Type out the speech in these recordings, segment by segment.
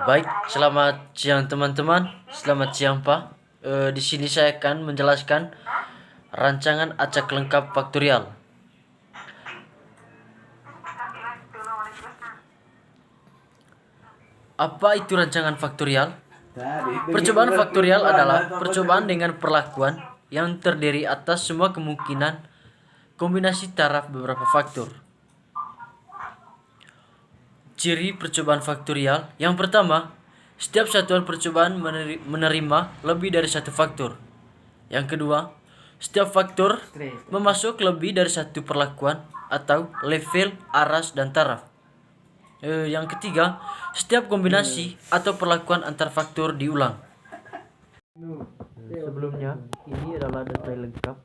Baik, selamat siang teman-teman. Selamat siang Pak. Di sini saya akan menjelaskan rancangan acak lengkap faktorial. Apa itu rancangan faktorial? Percobaan faktorial adalah percobaan dengan perlakuan yang terdiri atas semua kemungkinan kombinasi taraf beberapa faktor. Ciri percobaan faktorial yang pertama, setiap satuan percobaan menerima lebih dari satu faktor. Yang kedua, setiap faktor memasuk lebih dari satu perlakuan atau level, aras, dan taraf. Yang ketiga, setiap kombinasi atau perlakuan antar faktor diulang. Sebelumnya, ini adalah detail lengkap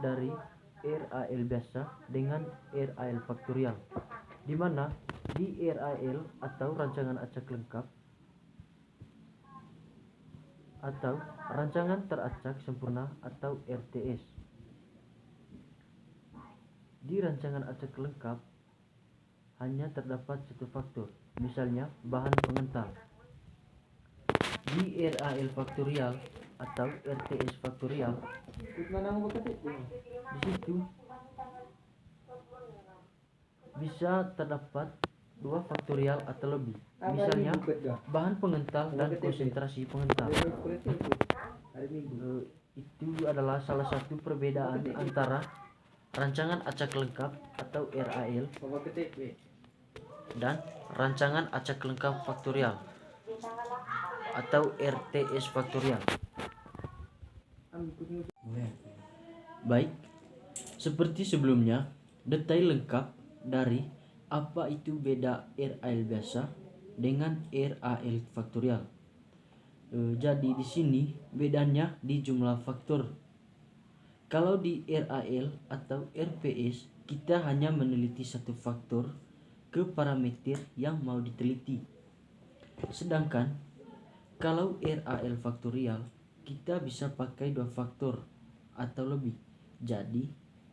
dari RAL biasa dengan RAL faktorial, di mana di RAL atau rancangan acak lengkap atau rancangan teracak sempurna atau RTS. Di rancangan acak lengkap hanya terdapat satu faktor, misalnya bahan pengental. Di RAL faktorial atau RTS faktorial, di situ bisa terdapat dua faktorial atau lebih, misalnya bahan pengental dan konsentrasi pengental. Itu adalah salah satu perbedaan antara rancangan acak lengkap atau RAL dan rancangan acak lengkap faktorial atau RTS faktorial. Baik, seperti sebelumnya, detail lengkap dari apa itu beda RAL biasa dengan RAL faktorial. Jadi di sini bedanya di jumlah faktor. Kalau di RAL atau RPS kita hanya meneliti satu faktor ke parameter yang mau diteliti. Sedangkan kalau RAL faktorial kita bisa pakai dua faktor atau lebih. Jadi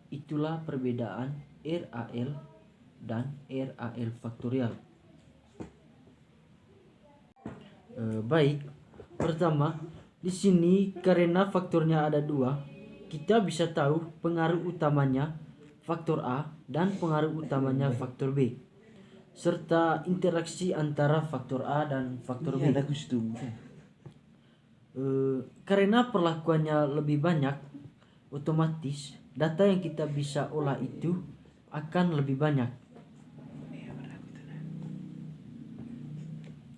itulah perbedaan RAL dan RAL faktorial. Baik, pertama di sini karena faktornya ada dua, kita bisa tahu pengaruh utamanya faktor A dan pengaruh utamanya faktor B, serta interaksi antara faktor A dan faktor B. Karena perlakuannya lebih banyak, otomatis data yang kita bisa olah itu akan lebih banyak.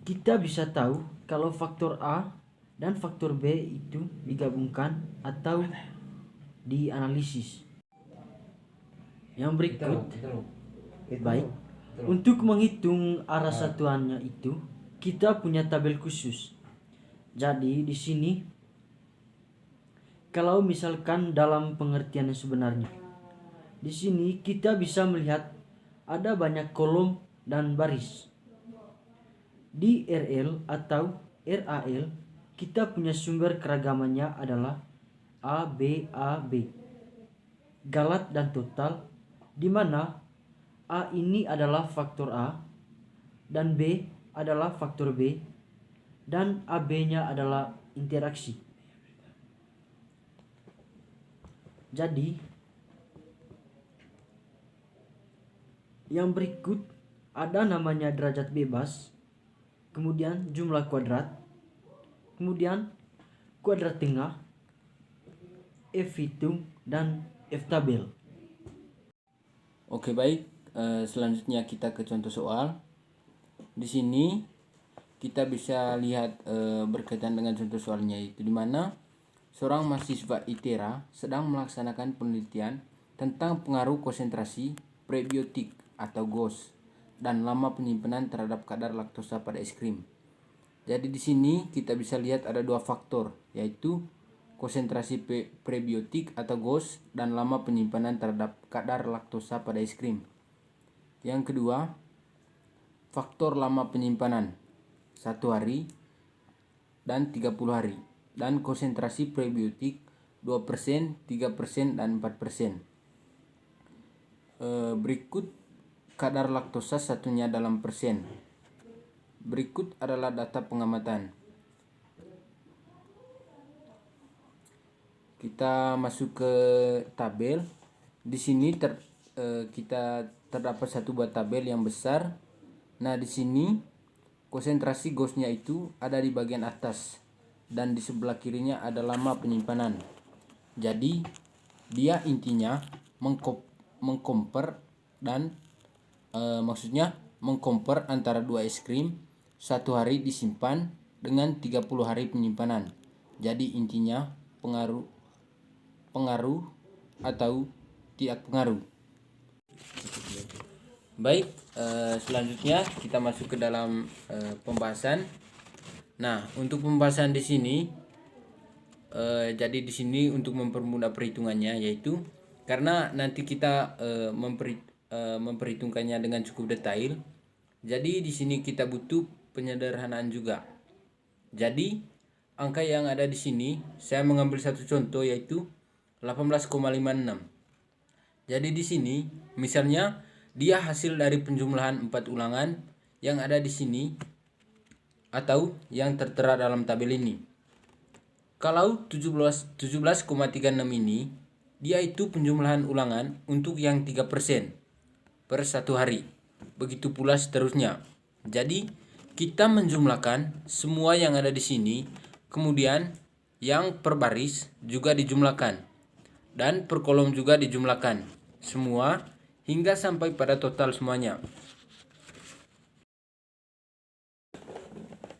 Kita bisa tahu kalau faktor A dan faktor B itu digabungkan atau dianalisis. Yang berikut, baik, untuk menghitung arah satuannya itu kita punya tabel khusus. Jadi di sini kalau misalkan dalam pengertian yang sebenarnya, di sini kita bisa melihat ada banyak kolom dan baris. Di RL atau RAL kita punya sumber keragamannya adalah A, B, galat dan total, di mana A ini adalah faktor A dan B adalah faktor B dan AB-nya adalah interaksi. Jadi yang berikut ada namanya derajat bebas, kemudian jumlah kuadrat, kemudian kuadrat tengah, F hitung, dan F tabel. Oke, baik. Selanjutnya kita ke contoh soal. Di sini kita bisa lihat berkaitan dengan contoh soalnya, itu di mana seorang mahasiswa ITERA sedang melaksanakan penelitian tentang pengaruh konsentrasi prebiotik atau GOS dan lama penyimpanan terhadap kadar laktosa pada es krim. Jadi di sini kita bisa lihat ada dua faktor, yaitu konsentrasi prebiotik atau GOS dan lama penyimpanan terhadap kadar laktosa pada es krim. Yang kedua, faktor lama penyimpanan 1 hari dan 30 hari, dan konsentrasi prebiotik 2%, 3%, dan 4%. Berikut kadar laktosa satunya dalam persen. Berikut adalah data pengamatan. Kita masuk ke tabel. Di sini kita terdapat satu buah tabel yang besar. Nah, di sini konsentrasi gauge-nya itu ada di bagian atas dan di sebelah kirinya ada lama penyimpanan. Jadi dia intinya mengcompare dan maksudnya mengcompare antara dua es krim 1 hari disimpan dengan 30 hari penyimpanan. Jadi intinya pengaruh atau tidak pengaruh. Baik, selanjutnya kita masuk ke dalam pembahasan. Nah, untuk pembahasan di sini, jadi di sini untuk mempermudah perhitungannya, yaitu karena nanti kita memperhitungkannya dengan cukup detail. Jadi di sini kita butuh penyederhanaan juga. Jadi angka yang ada di sini saya mengambil satu contoh yaitu 18,56. Jadi di sini misalnya dia hasil dari penjumlahan 4 ulangan yang ada di sini atau yang tertera dalam tabel ini. Kalau 17,36 ini dia itu penjumlahan ulangan untuk yang 3% per 1 hari. Begitu pula seterusnya. Jadi kita menjumlahkan semua yang ada di sini, kemudian yang per baris juga dijumlahkan dan per kolom juga dijumlahkan. Semua hingga sampai pada total semuanya.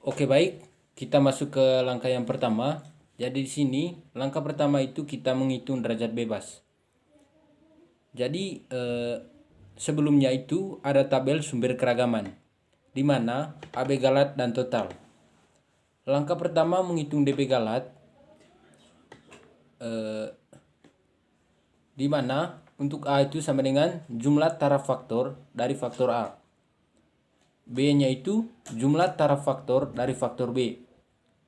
Oke, baik. Kita masuk ke langkah yang pertama. Jadi di sini langkah pertama itu kita menghitung derajat bebas. Jadi sebelumnya itu ada tabel sumber keragaman, di mana AB galat dan total. Langkah pertama menghitung DB galat, di mana untuk A itu sama dengan jumlah taraf faktor dari faktor A. B-nya itu jumlah taraf faktor dari faktor B.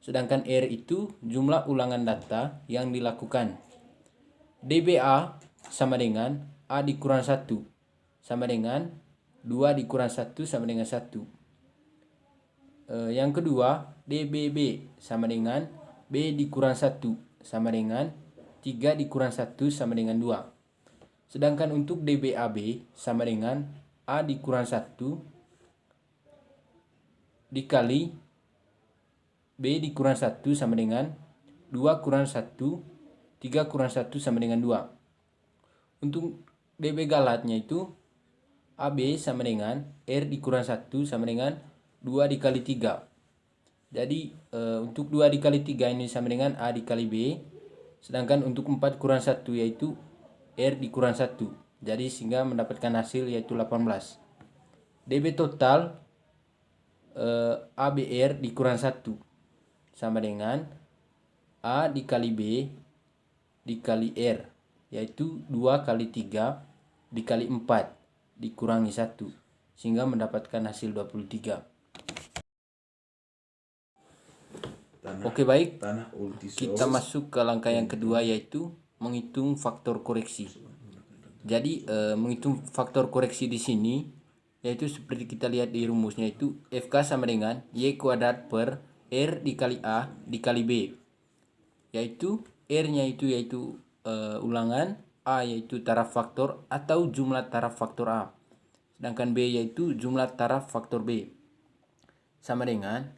Sedangkan R itu jumlah ulangan data yang dilakukan. DBA sama dengan A dikurang 1 sama dengan 2 dikurang 1 sama dengan 1. Yang kedua, DBB sama dengan B dikurang 1 sama dengan 3 dikurang 1 sama dengan 2. Sedangkan untuk DBAB sama dengan A dikurang 1 dikali B dikurang 1 sama dengan 2 kurang 1, 3 kurang 1 sama dengan 2. Untuk DB galatnya itu AB sama dengan R dikurang 1 sama dengan 2 dikali 3. Jadi untuk 2 dikali 3 ini sama dengan A dikali B. Sedangkan untuk 4 kurang 1 yaitu R dikurang 1. Jadi sehingga mendapatkan hasil yaitu 18. DB total ABR dikurang 1 sama dengan A dikali B dikali R, yaitu 2 kali 3 dikali 4 dikurangi 1, sehingga mendapatkan hasil 23. Oke, baik, kita masuk ke langkah yang kedua yaitu menghitung faktor koreksi. Jadi menghitung faktor koreksi di sini yaitu seperti kita lihat di rumusnya itu FK sama dengan Y kuadrat per R dikali A dikali B, yaitu R-nya itu yaitu ulangan, A yaitu taraf faktor atau jumlah taraf faktor A, sedangkan B yaitu jumlah taraf faktor B, sama dengan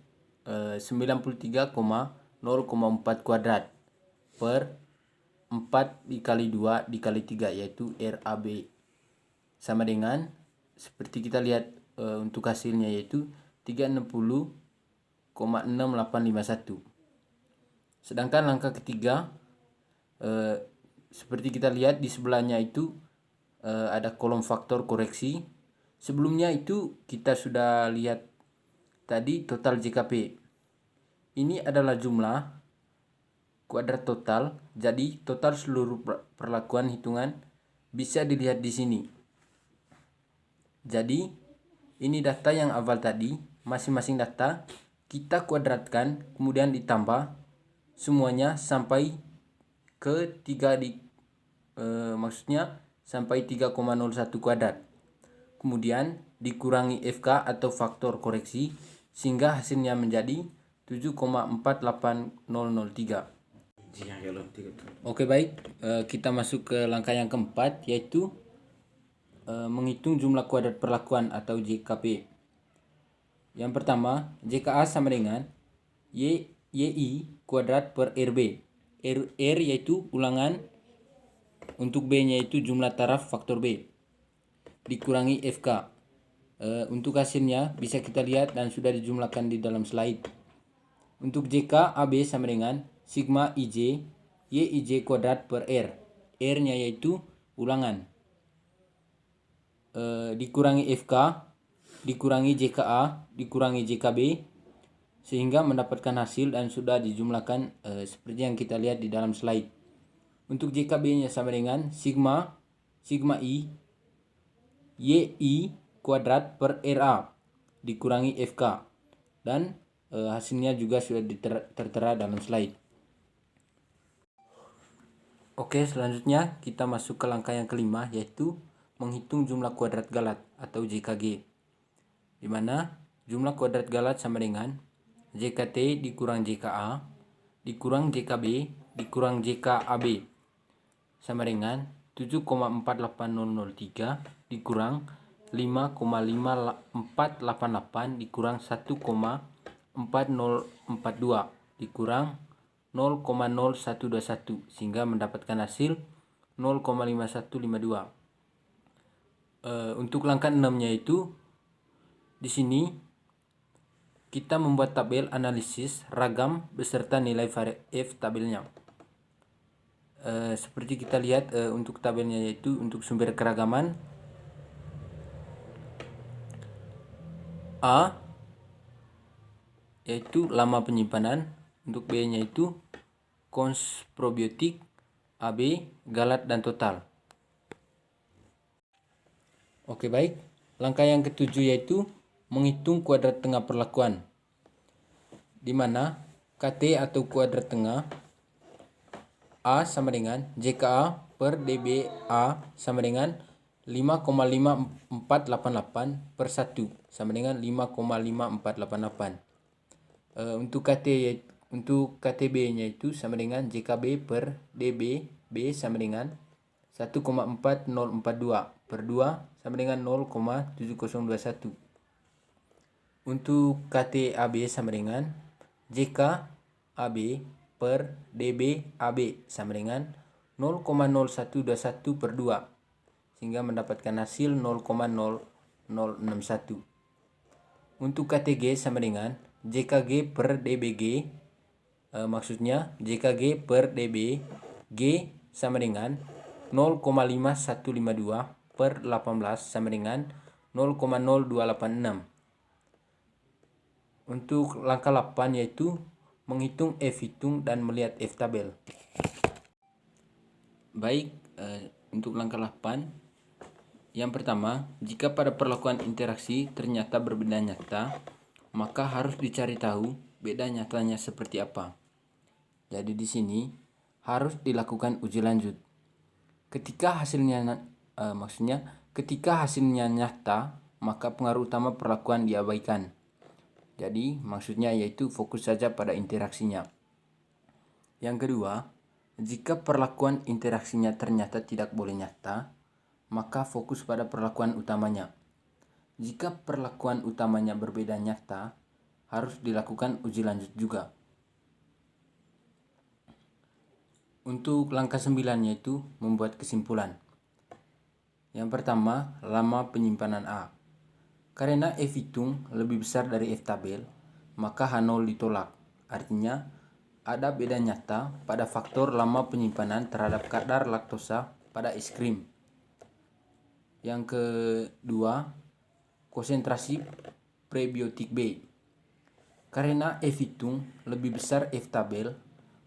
93,0,4 kuadrat per 4 dikali 2 dikali 3 yaitu RAB, sama dengan seperti kita lihat untuk hasilnya yaitu 360,6851. Sedangkan langkah ketiga seperti kita lihat di sebelahnya itu ada kolom faktor koreksi. Sebelumnya itu kita sudah lihat tadi total JKP. Ini adalah jumlah kuadrat total. Jadi total seluruh perlakuan hitungan bisa dilihat di sini. Jadi ini data yang awal tadi, masing-masing data kita kuadratkan kemudian ditambah semuanya sampai ke 3 maksudnya sampai 3,01 kuadrat. Kemudian dikurangi FK atau faktor koreksi sehingga hasilnya menjadi 7,48003. Oke baik, kita masuk ke langkah yang keempat, yaitu menghitung jumlah kuadrat perlakuan atau JKP. Yang pertama, JKA sama dengan YI kuadrat per RB. R yaitu ulangan, untuk B-nya itu jumlah taraf faktor B, dikurangi FK. Untuk hasilnya bisa kita lihat dan sudah dijumlahkan di dalam slide. Untuk JK AB sama dengan sigma IJ YIJ kuadrat per R. R-nya yaitu ulangan, dikurangi FK, dikurangi JKA, dikurangi JKB, sehingga mendapatkan hasil dan sudah dijumlahkan seperti yang kita lihat di dalam slide. Untuk JKB-nya sama dengan sigma I YI kuadrat per RA dikurangi FK, dan hasilnya juga sudah tertera dalam slide. Oke, selanjutnya kita masuk ke langkah yang kelima, yaitu menghitung jumlah kuadrat galat atau JKG, di mana jumlah kuadrat galat sama dengan JKT dikurang JKA dikurang JKB dikurang JKAB sama dengan 7,48003 dikurang 5,5488 dikurang 1,4042 dikurang 0,0121, sehingga mendapatkan hasil 0,5152. Untuk langkah 6-nya itu di sini kita membuat tabel analisis ragam beserta nilai F tabelnya. Seperti kita lihat untuk tabelnya, yaitu untuk sumber keragaman A yaitu lama penyimpanan, untuk B-nya itu cons probiotik, AB galat dan total. Oke baik, langkah yang ketujuh yaitu menghitung kuadrat tengah perlakuan, di mana KT atau kuadrat tengah A sama dengan JKA per DBA sama dengan 5,5488 per 1 sama dengan 5,5488. Untuk KTB-nya itu sama dengan JKB per DBB sama dengan 1,4042 per 2 sama dengan 0,7021. Untuk KTAB sama dengan JKAB per DBAB sama dengan 0,0121 per 2, sehingga mendapatkan hasil 0,0061. Untuk KTG sama dengan JKG per DBG, maksudnya JKG per DBG sama dengan 0,5152 per 18 sama dengan 0,0286. Untuk langkah 8 yaitu menghitung F hitung dan melihat F tabel. Baik, untuk langkah 8, yang pertama, jika pada perlakuan interaksi ternyata berbeda nyata, maka harus dicari tahu beda nyatanya seperti apa. Jadi di sini harus dilakukan uji lanjut. Ketika hasilnya nyata, maka pengaruh utama perlakuan diabaikan. Jadi maksudnya yaitu fokus saja pada interaksinya. Yang kedua, jika perlakuan interaksinya ternyata tidak boleh nyata, maka fokus pada perlakuan utamanya. Jika perlakuan utamanya berbeda nyata, harus dilakukan uji lanjut juga. Untuk langkah 9 yaitu membuat kesimpulan. Yang pertama, lama penyimpanan A. Karena F hitung lebih besar dari F tabel, maka H0 ditolak. Artinya ada beda nyata pada faktor lama penyimpanan terhadap kadar laktosa pada es krim. Yang kedua, konsentrasi prebiotik B. Karena F hitung lebih besar F tabel,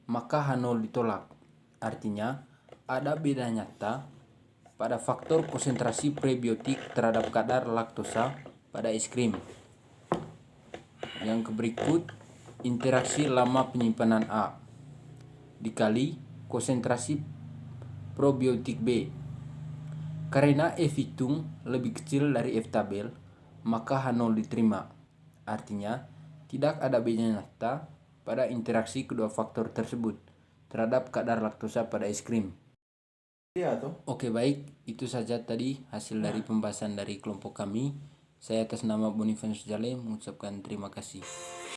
maka H0 ditolak. Artinya ada beda nyata pada faktor konsentrasi prebiotik terhadap kadar laktosa pada es krim. Yang berikut, interaksi lama penyimpanan A dikali konsentrasi probiotik B. Karena F hitung lebih kecil dari F tabel, maka H0 diterima. Artinya Tidak ada beda nyata pada interaksi kedua faktor tersebut terhadap kadar laktosa pada es krim. Oke, baik, itu saja tadi hasil dari pembahasan dari kelompok kami. Saya atas nama Boniface Jaleh mengucapkan terima kasih.